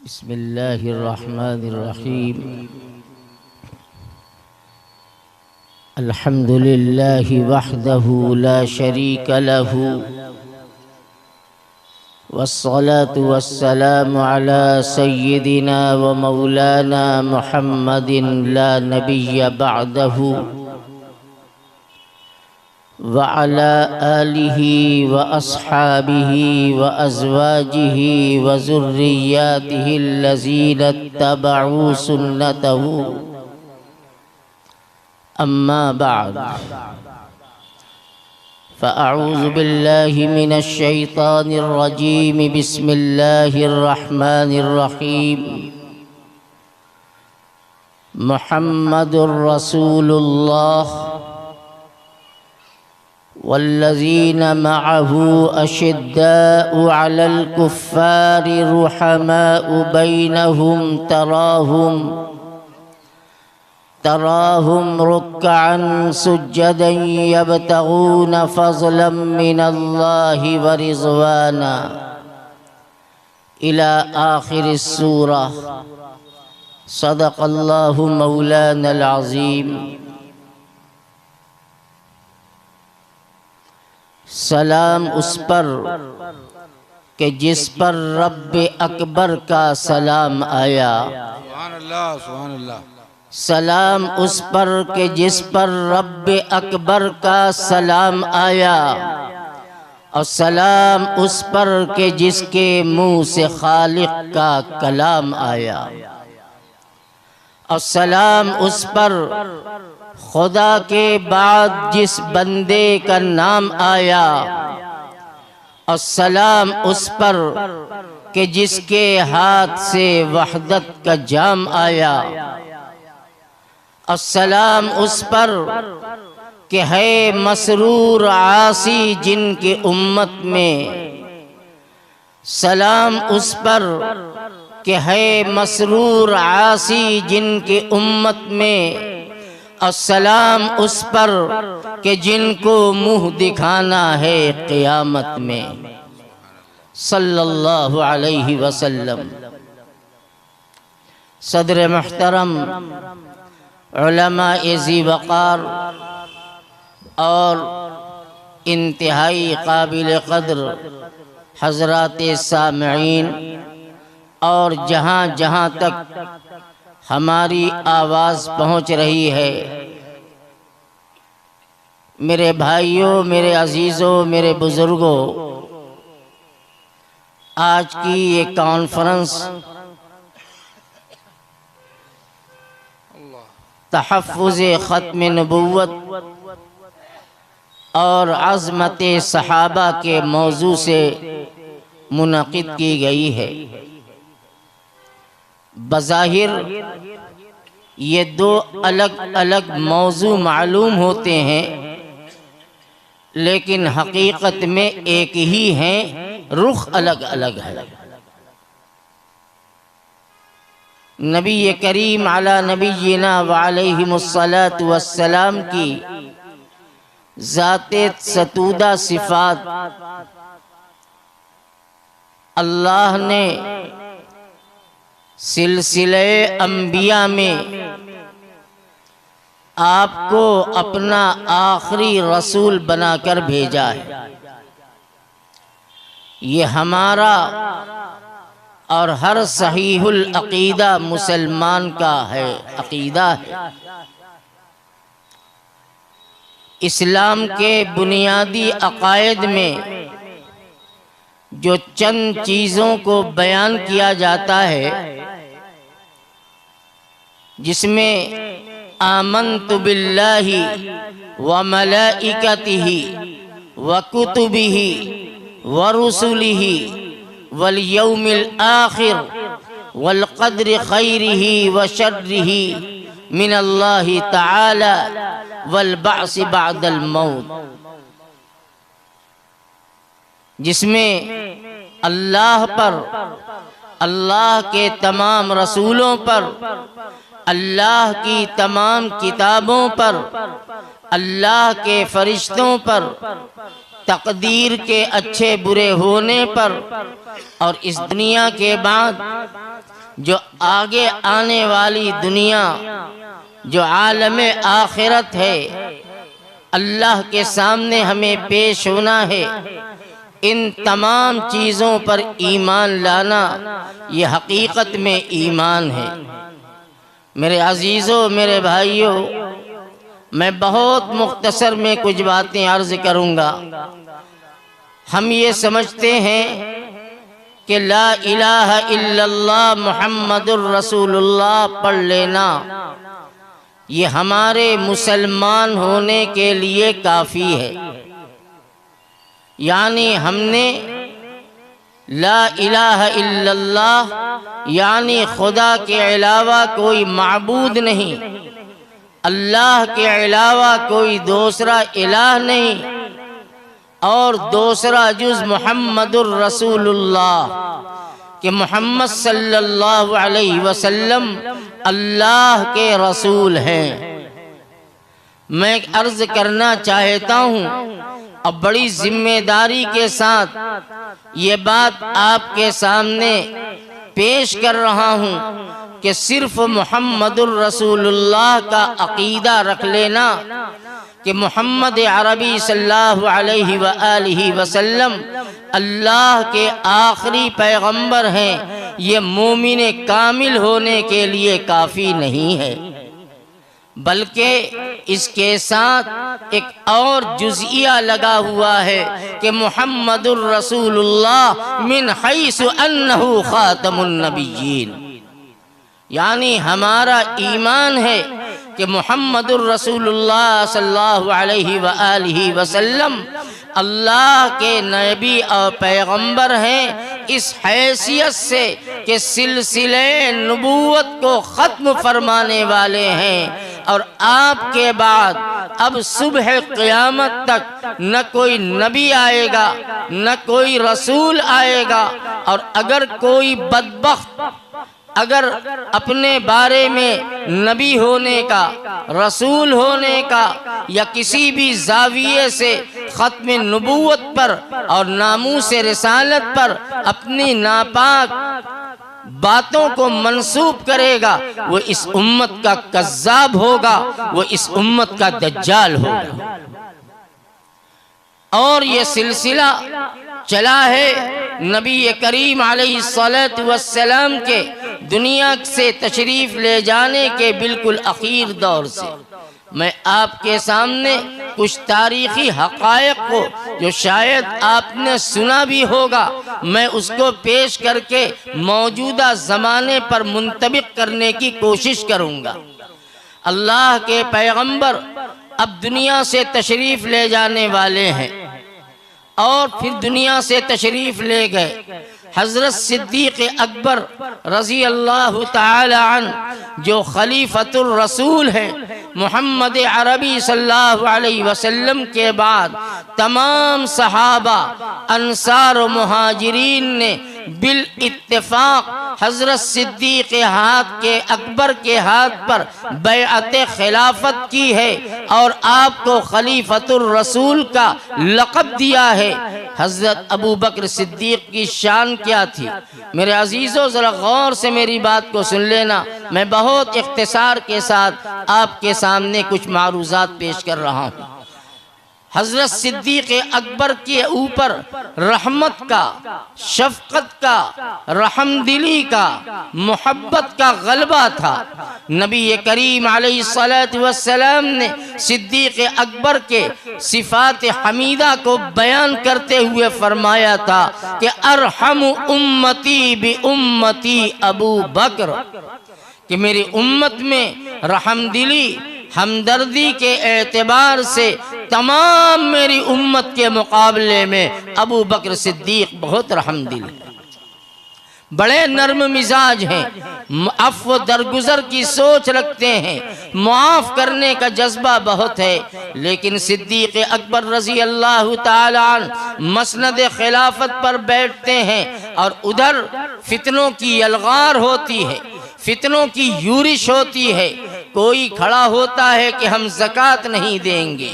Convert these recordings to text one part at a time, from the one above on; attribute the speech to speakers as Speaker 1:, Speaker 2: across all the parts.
Speaker 1: बिस्मिल्लाहिर्रहमानिर्रहीम। अल्हम्दुलिल्लाहि वहदहु ला शरीका लहु वस्सलातु वस्सलामु अला सय्यिदिना व मौलाना मुहम्मदिन ला नबिय्य बअदहु व अला आलिहि व अस्हाबिहि व अज़वाजिहि व ज़ुर्रिय्यातिहि allज़ीना इत्तबअू सुन्नतहु अम्मा बअद फ़अऊज़ु बिल्लाहि मिनश शैतानिर रजीम। बिस्मिल्लाहिर रहमानिर रहीम। मुहम्मदुर रसूलुल्लाह वल्लज़ीना मअहू अशिद्दाउ अलल कुफ़्फ़ारि रुहमाउ बैनहुम तराहुम रुक्अन सुज्जदन यब्तगून फ़ज़लन मिनल्लाहि व रिज़वाना इला आखिरिस सूरह। सदक़ल्लाहु मौलानल अज़ीम। सलाम उस पर कि जिस पर रब्बे अकबर का सलाम आया।
Speaker 2: सुभान अल्लाह, सुभान अल्लाह।
Speaker 1: सलाम उस पर कि जिस पर रब्बे अकबर का सलाम आया, और सलाम उस पर कि जिसके मुँह से खालिक का कलाम आया, और सलाम उस पर खुदा के बाद जिस बंदे का नाम आया, और सलाम उस पर कि जिसके हाथ से वहदत का जाम आया, और सलाम उस पर कि है मसरूर आसी जिनकी उम्मत में, सलाम उस पर कि है मसरूर आसी जिनकी उम्मत में, और सलाम उस पर कि जिनको मुँह दिखाना है क़ियामत में। सल्लल्लाहु अलैहि वसल्लम। सदर मुहतरम उलमा-ए ज़ी-वक़ार और इंतहाई काबिल क़द्र हज़रात सामईन, और जहाँ जहाँ तक हमारी आवाज़ पहुँच रही है, मेरे भाइयों, मेरे अजीज़ों, मेरे बुज़ुर्गों, आज की ये कॉन्फ्रेंस तहफ़्फ़ुज़ ख़त्म नबुव्वत और अज़मत सहाबा के मौजू से मुनक़िद की गई है। बज़ाहिर ये दो अलग अलग मौजू मालूम होते हैं, लेकिन हकीकत में एक ही हैं, रुख अलग अलग है। नबी करीम अला नबीना व अलैहिमुस्सलातु वस्सलाम की ज़ाते सतूदा सिफ़ात अल्लाह ने सिलसिले अंबिया में आपको अपना आखिरी रसूल बनाकर भेजा है। ये हमारा और हर सहीहुल अक़ीदा मुसलमान का है, अक़ीदा है। इस्लाम के बुनियादी अक़ायद में जो चंद चीज़ों को बयान किया जाता है, जिसमें आमन्तु बिल्लाहि व मलाइकतिहि व कुतुबिहि व रुसुलिहि वल यौमिल आखिर वल क़द्रि खैरिहि व शर्रिहि मिनल्लाहि तआला वल बअस बअदल मौत, जिसमें अल्लाह पर, अल्लाह के तमाम रसूलों पर, अल्लाह की तमाम किताबों पर, अल्लाह के फरिश्तों पर, तकदीर के अच्छे बुरे होने पर और इस दुनिया के बाद जो आगे आने वाली दुनिया, जो आलम आखिरत है, अल्लाह के सामने हमें पेश होना है, इन तमाम चीज़ों पर ईमान लाना ये हकीकत में ईमान है। मेरे अजीज़ों, मेरे भाइयों, मैं बहुत मुख्तसर में कुछ बातें अर्ज़ करूँगा। हम ये समझते हैं कि ला इलाहा इल्लल्लाह मुहम्मदुर रसूलुल्लाह पढ़ लेना ये हमारे मुसलमान होने के लिए काफ़ी है। यानी हमने ला इलाहा इल्लल्लाह यानी खुदा के अलावा कोई माबूद नहीं, अल्लाह के अलावा कोई दूसरा इलाह नहीं, और दूसरा जुज़ मुहम्मदुर रसूलुल्लाह कि मोहम्मद सल्लल्लाहु अलैहि वसल्लम अल्लाह के रसूल हैं। मैं अर्ज़ करना चाहता हूँ और बड़ी जिम्मेदारी के साथ ये बात आपके सामने पेश कर रहा हूँ कि सिर्फ मुहम्मदुर रसूलुल्लाह का अक़ीदा रख लेना कि मोहम्मद अरबी सल्लल्लाहु अलैहि व आलिहि वसल्लम अल्लाह के आखिरी पैगंबर हैं, ये मोमिन कामिल होने के लिए काफ़ी नहीं है, बल्कि इसके साथ एक और जुज़िया लगा हुआ है कि मुहम्मदुर रसूलुल्लाह मिन हैसु अन्नहु खातमुन नबिय्यीन। यानी हमारा ईमान है कि मुहम्मदुर रसूलुल्लाह सल्लल्लाहु अलैहि व आलिहि वसल्लम अल्लाह के नबी और पैगंबर हैं, इस हैसियत से कि सिलसिले नबूवत को ख़त्म फरमाने वाले हैं, और आपके बाद अब सुबह क़यामत तक न कोई नबी आएगा न कोई रसूल आएगा। और अगर कोई बदबख्त अगर अपने बारे में नबी होने का, रसूल होने का या किसी भी ज़ाविये से ख़त्म नबूवत पर और नामूस रिसालत पर अपनी नापाक बातों को मंसूब करेगा, वो इस उम्मत का कज़्ज़ाब होगा, वो इस उम्मत का दज्जाल होगा। और ये सिलसिला चला है नबी करीम अलैहिस्सलातु वस्सलाम के दुनिया से तशरीफ़ ले जाने के बिल्कुल आखिर दौर से। मैं आपके सामने कुछ तारीख़ी हक़ाइक़ को, जो शायद आपने सुना भी होगा, मैं उसको पेश करके मौजूदा ज़माने पर मुंतबिक करने की कोशिश करूँगा। अल्लाह के पैगंबर अब दुनिया से तशरीफ़ ले जाने वाले हैं और फिर दुनिया से तशरीफ़ ले गए। हज़रत सिद्दीक़ अकबर रज़ी अल्लाह ताला अन्हु जो खलीफतुर रसूल हैं, मोहम्मद अरबी सल्लल्लाहु अलैहि वसल्लम के बाद तमाम सहाबा, अंसार और मुहाजिरीन ने बिल इत्तेफाक हज़रत सिद्दीक़ अकबर के हाथ पर बैअत खिलाफत की है और आपको खलीफतुर रसूल का लक़ब दिया है। हज़रत अबू बकर सिद्दीक़ की शान क्या थी? मेरे अजीज़ों, ज़रा गौर से मेरी बात को सुन लेना। मैं बहुत इख्तिसार के साथ आपके सामने कुछ मारूज़ात पेश कर रहा हूँ। हज़रत सिद्दीक़ अकबर के ऊपर रहमत का, शफ़क़त का, रहमदिली का, मोहब्बत का गलबा था। नबी करीम अलैहिस्सलातु वस्सलाम ने सिद्दीक़ अकबर के सिफ़ात हमीदा को बयान करते हुए फरमाया था कि अरहमु उम्मती बि उम्मती अबू बकर, कि मेरी उम्मत में रहमदिली, हमदर्दी के एतबार से तमाम मेरी उम्मत के मुकाबले में अबू बकर सिद्दीक़ बहुत रहमदिल है, बड़े नर्म मिजाज हैं, अफ़्व दरगुज़र की सोच रखते हैं, मुआफ़ करने का जज्बा बहुत है। लेकिन सिद्दीक़ अकबर रज़ी अल्लाह ताला अन्हु मसनद खिलाफत पर बैठते हैं और उधर फितनों की यलगार होती है, फितनों की यूरिश होती है। कोई खड़ा होता है कि हम ज़कात नहीं देंगे,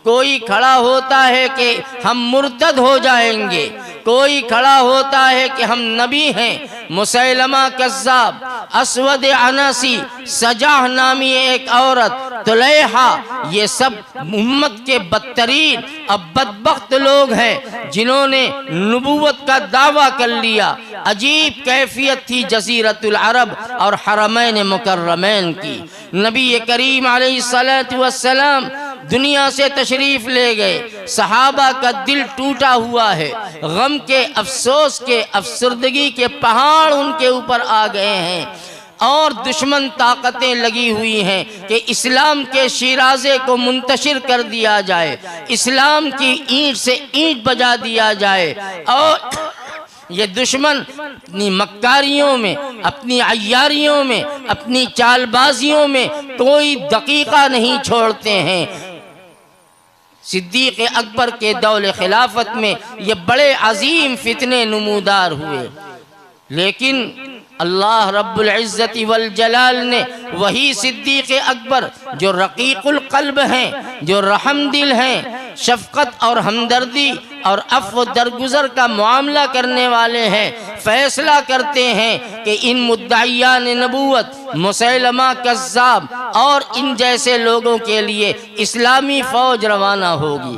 Speaker 1: कोई खड़ा होता है कि हम मुर्तद हो जाएंगे, कोई खड़ा होता है कि हम नबी हैं, मुसैलमा कज़्ज़ाब, अस्वद अनासी, सजाह नामी एक औरत, तुलैहा, ये सब उम्मत के बदतरीन अब बदबख्त लोग हैं जिन्होंने नबूवत का दावा कर लिया। अजीब कैफियत थी जज़ीरतुल अरब और हरमैन मुकर्रमैन की। नबी करीम अलैहिस्सलातु वस्सलाम दुनिया से तशरीफ ले गए, सहाबा का दिल टूटा हुआ है, गम के, अफसोस के, अफसरदगी के पहाड़ उनके ऊपर आ गए हैं और दुश्मन ताकतें लगी हुई हैं कि इस्लाम के शिराजे को मुंतशिर कर दिया जाए, इस्लाम की ईंट से ईंट बजा दिया जाए। और ये दुश्मन अपनी मक्कारियों में, अपनी अय्यारियों में, अपनी चालबाजियों में कोई दकीका नहीं छोड़ते हैं। सिद्दीक़ अकबर के दौर खिलाफत में ये बड़े अजीम फितने नमूदार हुए, लेकिन अल्लाह रब्बुल इज़्ज़ति वल जलाल ने वही सिद्दीक़ अकबर जो रक़ीक़ुल क़ल्ब हैं, जो रहम दिल हैं, शफ़क़त और हमदर्दी और अफ़्व दरगुज़र का मामला करने वाले हैं, फ़ैसला करते हैं कि इन मुद्दाइयान नबूवत, मुसैलमा कज़्ज़ाब और इन जैसे लोगों के लिए इस्लामी फ़ौज रवाना होगी,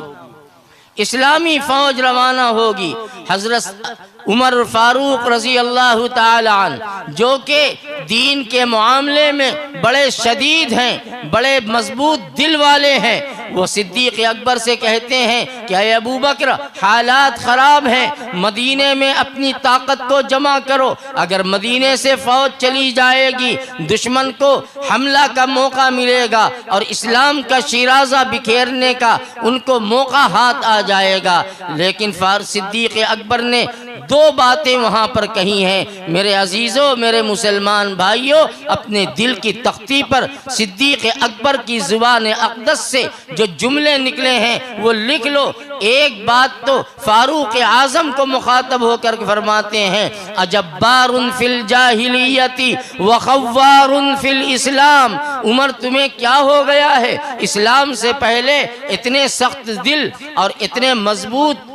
Speaker 1: इस्लामी फ़ौज रवाना होगी। हज़रत उमर फारूक रज़ी अल्लाह ताला अन्हु जो कि दीन के मामले में बड़े शदीद हैं, बड़े मजबूत दिल वाले हैं, वो सिद्दीक़ अकबर से कहते हैं कि अय अबू बकर, हालात ख़राब हैं, मदीने में अपनी ताकत को जमा करो। अगर मदीने से फ़ौज चली जाएगी, दुश्मन को हमला का मौका मिलेगा और इस्लाम का शिराज़ा बिखेरने का उनको मौका हाथ आ जाएगा। लेकिन सिद्दीक़ अकबर ने दो बातें वहाँ पर कही हैं। मेरे अजीज़ों, मेरे मुसलमान भाइयों, अपने दिल की तख्ती पर सिद्दीक़ अकबर की ज़ुबान अक़दस से जो जुमले निकले हैं वो लिख लो। एक बात तो फारूक आज़म को मुखातब होकर फरमाते हैं, अजब्बारुन फिल जाहिलियती व खव्वारुन फिल इस्लाम। उमर, तुम्हें क्या हो गया है? इस्लाम से पहले इतने सख्त दिल और इतने मजबूत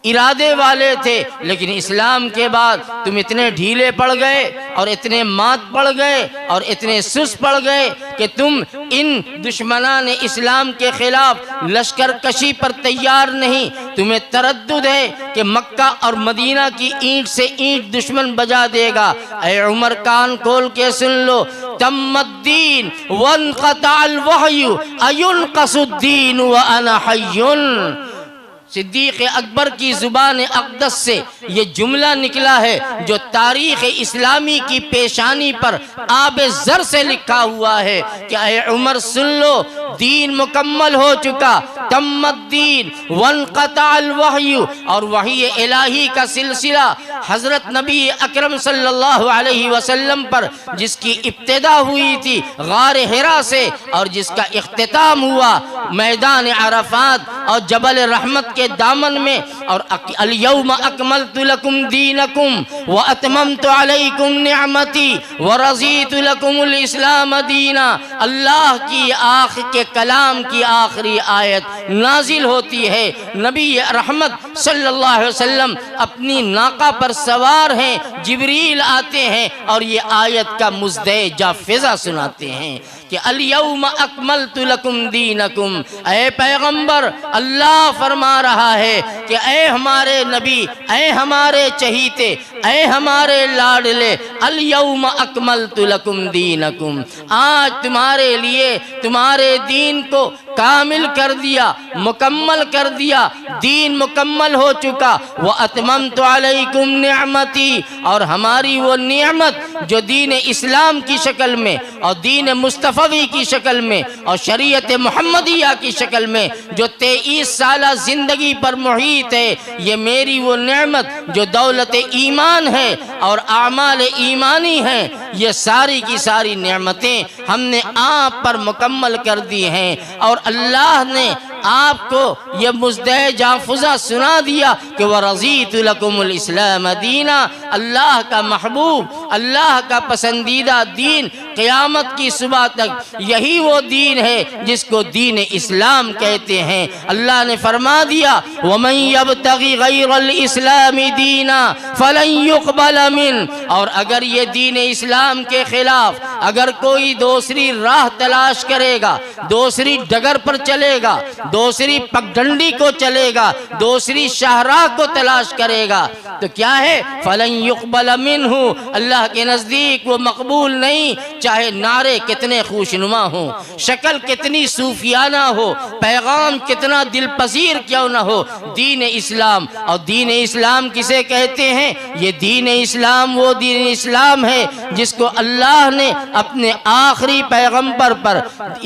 Speaker 1: इरादे वाले थे, लेकिन इस्लाम के बाद तुम इतने ढीले पड़ गए और इतने मात पड़ गए और इतने सुस्त पड़ गए कि तुम इन दुश्मनान इस्लाम के खिलाफ लश्कर कशी पर तैयार नहीं। तुम्हें तरद्दुद है कि मक्का और मदीना की ईंट से ईंट दुश्मन बजा देगा। ऐ उमर, कान खोल के सुन लो, तम्मद्दीन वन्क़तअल वहयु अयुनक़सुद्दीन व अना हय्युन। सिद्दीक़ अकबर की ज़ुबान अक़दस से ये जुमला निकला है जो तारीख़ इस्लामी की पेशानी पर आबे ज़र से लिखा हुआ है कि ऐ उमर, सुन लो, दीन मुकम्मल हो चुका, तम्मद्दीन वन्क़तअल वहयु, और वही इलाही का सिलसिला हज़रत नबी अकरम सल्लल्लाहु अलैहि वसल्लम पर जिसकी इब्तिदा हुई थी गार हिरा से और जिसका इख्तिताम हुआ मैदान अरफात और जबल रहमत के दामन में, और अल-यौम अकमलतु लकुम दीनकुम व अतममतु अलैकुम निअमती व रज़ीतु लकुमुल इस्लाम दीना। अल्लाह की आख के कलाम की आखिरी आयत नाजिल होती है। नबी रहमत सल्लल्लाहु अलैहि वसल्लम अपनी नाका पर सवार हैं, जिब्रील आते हैं और ये आयत का मुज़्दे फिज़ा सुनाते हैं कि अल-यौम अकमलतु लकुम दीनकुम। ऐ पैगंबर, अल्लाह फरमा रहा है कि ऐ हमारे नबी, ऐ हमारे चहीते, ऐ हमारे लाडले, अल-यौम अकमलतु लकुम दीनकुम, आज तुम्हारे लिए तुम्हारे दीन को कामिल कर दिया, मुकम्मल कर दिया, दीन मुकम्मल हो चुका। व अतममतु अलैकुम निअमती, और हमारी वो नियमत जो दीन इस्लाम की शक्ल में और दीन मुस्तफ़वी की शक्ल में और शरीयत मुहम्मदिया की शक्ल में जो 23 साल ज़िंदगी पर मुहीत है, ये मेरी वो नेमत जो दौलत ईमान है और आमाल ईमानी है, ये सारी की सारी नेमतें हमने आप पर मुकम्मल कर दी हैं। और अल्लाह ने आपको ये मुज़्दे जाफ़ुज़ा सुना दिया कि व रज़ीतु लकुमुल इस्लाम दीना, अल्लाह का महबूब, अल्लाह का पसंदीदा दीन क़यामत की सुबह तक यही वो दीन है जिसको दीन इस्लाम कहते हैं। अल्लाह ने फरमा दिया, वमन यब्तगी गैरल इस्लामी दीना फलन युक़बल मिन, और अगर ये दीन इस्लाम के खिलाफ अगर कोई दूसरी राह तलाश करेगा, दूसरी डगर पर चलेगा, दूसरी पगडंडी को चलेगा, दूसरी शाहराह को तलाश करेगा, तो क्या है, फलन युक़बल मिन्हु, अल्लाह के नज़दीक वो मकबूल नहीं, चाहे नारे कितने खुशनुमा हो, शक्ल कितनी सूफियाना हो, पैगाम कितना दिल पसीर क्यों न हो। दीन इस्लाम, और दीन इस्लाम किसे कहते हैं? ये दीन इस्लाम वो दीन इस्लाम है जिसको अल्लाह ने अपने आखिरी पैगंबर पर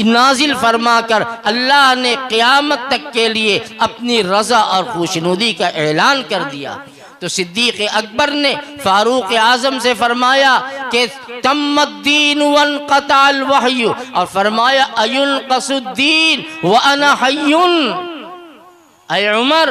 Speaker 1: नाजिल फरमाकर अल्लाह ने क़यामत तक के लिए अपनी रज़ा और खुशनुदी का ऐलान कर दिया। तो सिद्दीक़ अकबर ने फारूक आज़म से फरमाया कि तम्मद्दीन वन्क़तअल वह्यु, और फरमाया अयुनक़सुद्दीन व अना हय्युन, ऐ उमर,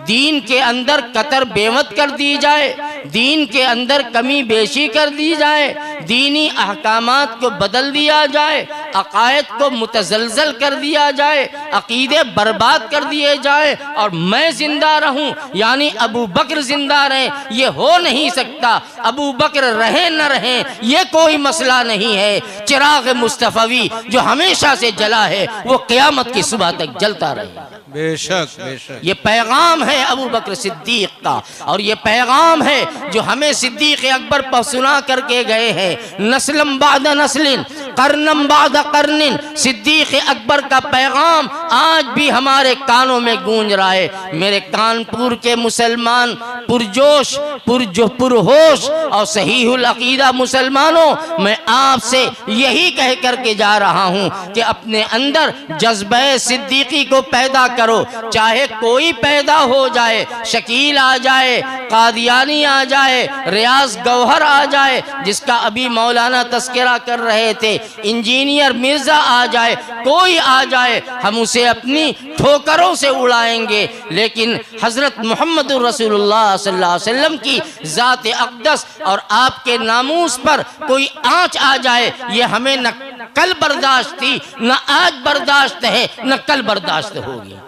Speaker 1: दीन के अंदर कतर बेमत कर दी जाए, दीन के अंदर कमी बेशी कर दी जाए, दीनी अहकामात को बदल दिया जाए, अकायद को मुतज़लज़ल कर दिया जाए, अकीदे बर्बाद कर दिए जाए, और मैं जिंदा रहूं यानी अबू बकर जिंदा रहे, ये हो नहीं सकता। अबू बकर रहे न रहे ये कोई मसला नहीं है। चिराग मुस्तफ़वी जो हमेशा से जला है वो क़यामत की सुबह तक जलता रहे।
Speaker 2: बेशक बेशक,
Speaker 1: ये पैगाम है अबू बकर सिद्दीक का, और ये पैगाम है जो हमें सिद्दीक अकबर पर सुना करके गए हैं। नस्लम बाद नस्लिन, कर्नम बाद कर्निन, सिद्दीक अकबर का पैगाम आज भी हमारे कानों में गूंज रहा है। मेरे कानपुर के मुसलमान पुरजोश पुरहोश और सहीहुल अकीदा मुसलमानों, मैं आपसे यही कह करके जा रहा हूँ कि अपने अंदर जज्बे सिद्दीकी को पैदा करो, चाहे कोई पैदा हो जाए, शकील आ जाए, कादियानी आ जाए, रियाज गौहर आ जाए जिसका अभी मौलाना तस्करा कर रहे थे, इंजीनियर मिर्जा आ जाए, कोई आ जाए, हम उसे अपनी ठोकरों से उड़ाएंगे। लेकिन हजरत मोहम्मद रसूलुल्लाह सल्लल्लाहु अलैहि वसल्लम की ज़ात अक़दस और आपके नामूस पर कोई आँच आ जाए, ये हमें न कल बर्दाश्त थी, न आज बर्दाश्त है, न कल बर्दाश्त होगी।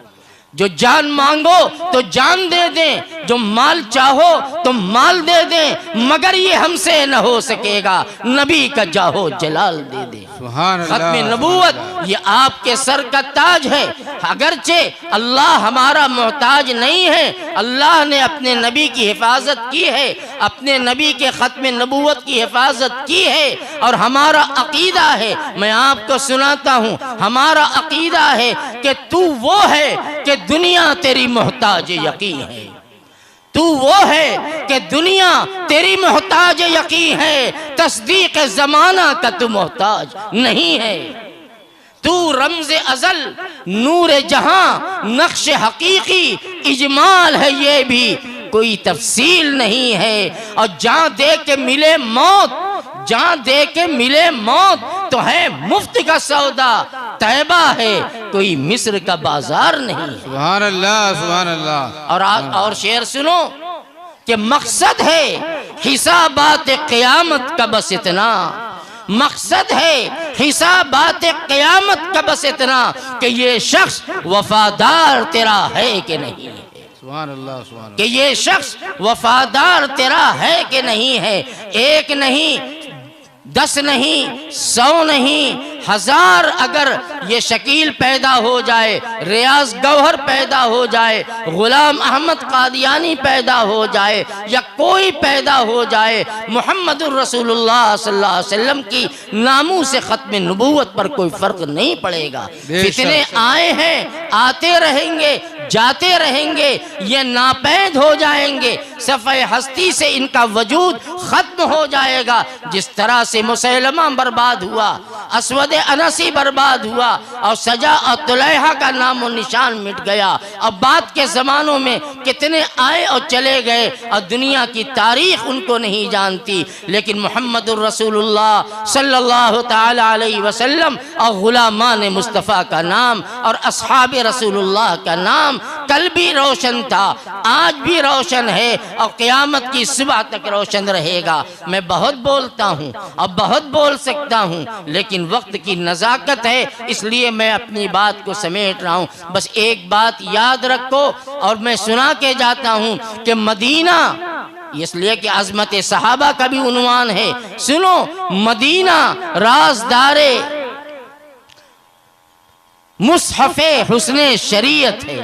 Speaker 1: जो जान मांगो तो जान दे दें, जो माल चाहो तो माल दे दें, मगर ये हमसे न हो सकेगा, नबी का जाहो जलाल दे दे। खत्म नबूवत ये आपके सर का ताज है। अगरचे अल्लाह हमारा मोहताज नहीं है, अल्लाह ने अपने नबी की हिफाजत की है, अपने नबी के खत्म नबूवत की हिफाजत की है, और हमारा अकीदा है, मैं आपको सुनाता हूँ, हमारा अकीदा है कि तू वो है कि दुनिया तेरी मोहताज यकीन है, तू वो है कि दुनिया तेरी मोहताज यकीन है, तस्दीक ज़माना का तू मोहताज नहीं है। तू रमज़े अज़ल नूर जहां नक्श हकीकी इजमाल है, ये भी कोई तफसील नहीं है। और जहां दे के मिले मौत, जहां दे के मिले मौत तो है मुफ्त का सौदा, तैबा है कोई मिस्र का बाजार नहीं।
Speaker 2: सुभान अल्लाह सुभान अल्लाह।
Speaker 1: और शेर सुनो कि मकसद है हिसाबात क़यामत का बस इतना, मकसद है हिसाबात क़यामत का बस इतना कि ये शख्स वफादार तेरा है कि नहीं है,
Speaker 2: सुभान अल्लाह सुभान अल्लाह,
Speaker 1: कि ये शख्स वफादार तेरा है कि नहीं है। एक नहीं, 10 नहीं, 100 नहीं, 1000 अगर ये शकील पैदा हो जाए, रियाज गौहर पैदा हो जाए, गुलाम अहमद कादियानी पैदा हो जाए, या कोई पैदा हो जाए, मुहम्मदुर रसूलुल्लाह सल्लल्लाहु अलैहि वसल्लम की नामों से खत्म नबूवत पर कोई फर्क नहीं पड़ेगा। फितने आए हैं, आते रहेंगे, जाते रहेंगे, ये नापैद हो जाएंगे, सफ़े हस्ती से इनका वजूद खत्म हो जाएगा। जिस तरह से मुसैलमा बर्बाद हुआ, असवद अनसी बर्बाद हुआ, और सजा और तुलैहा का नाम और निशान मिट गया। अब बाद के ज़मानों में कितने आए और चले गए, और दुनिया की तारीख उनको नहीं जानती, लेकिन मुहम्मदुर रसूलुल्लाह सल्लल्लाहु ताला अलैहि वसल्लम और गुलामान मुस्तफ़ा का नाम और अस्हाब रसूलुल्लाह का नाम नाम कल भी रोशन था, आज भी रोशन है और क़यामत की सुबह तक रोशन रहेगा। मैं बहुत बोलता हूँ और बहुत बोल सकता हूँ, लेकिन वक्त की नज़ाकत है, इसलिए मैं अपनी बात को समेट रहा हूँ। बस एक बात याद रखो और मैं सुना के जाता हूँ कि मदीना, इसलिए कि अज़मत सहाबा का भी उन्वान है। सुनो, मदीना राज़दारे मुसहफ़े हुस्ने शरीयत है।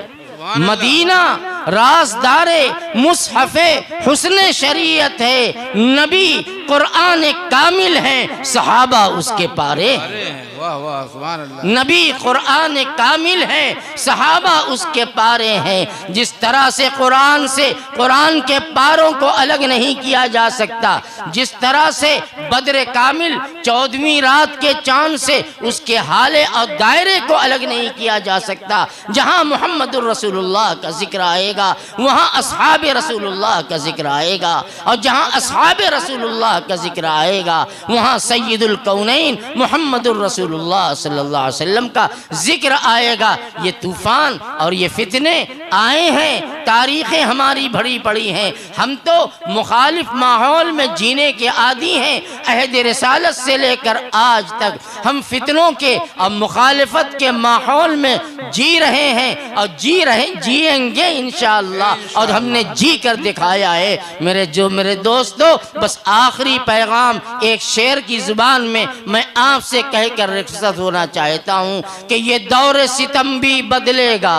Speaker 1: मदीना राज़दारे मुसहफ़े हुस्ने शरीयत है। नबी कुरान कामिल है, सहाबा उसके पारे हैं।
Speaker 2: वाह वाह सुभान अल्लाह।
Speaker 1: नबी कुरान कामिल है, सहाबा उसके पारे हैं। जिस तरह से कुरान के पारों को अलग नहीं किया जा सकता, जिस तरह से बद्र कामिल 14वीं रात के चांद से उसके हाले और दायरे को अलग नहीं किया जा सकता। जहां मोहम्मदुर रसूलुल्लाह का जिक्र आएगा वहां अस्हाबे रसूलुल्लाह का जिक्र आएगा, और जहां अस्हाबे रसूलुल्लाह का जिक्र आएगा वहां सय्यदुल कौनैन मोहम्मदुर रसूलुल्लाह सल्लल्लाहु अलैहि वसल्लम का जिक्र आएगा। ये तूफान और ये फितने आए हैं, तारीखें हमारी भरी पड़ी हैं। हम तो मुखालिफ माहौल में जीने के आदी हैं। अहद रिसालत से लेकर आज तक हम फितनों के और मुखालिफत के माहौल में जी रहे हैं और जिएंगे इंशाअल्लाह, और हमने जी कर दिखाया है। मेरे दोस्तों, बस आखिरी पैगाम एक शेर की जुबान में मैं आपसे कहकर रुखसत होना चाहता हूँ कि ये दौर सितम भी बदलेगा,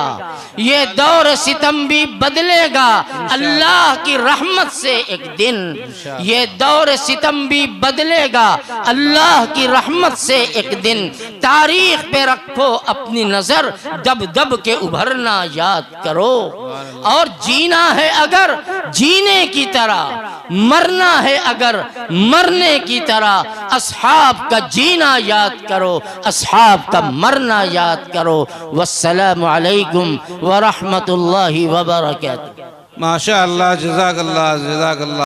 Speaker 1: ये दौर सितम भी बदलेगा अल्लाह की रहमत से एक दिन। ये दौर सितम भी बदलेगा अल्लाह की रहमत से एक दिन। तारीख पे रखो अपनी नजर, दब दब के उभरना याद करो। और जीना है अगर जीने की तरह, मरना है अगर मरने की तरह, अस्हाब का जीना याद करो, अस्हाब का मरना याद करो। वस्सलामु अलैकुम व रहमतुल्लाहि व बरकातुहू।
Speaker 2: माशा अल्लाह, जज़ाकल्लाह जज़ाकल्लाह।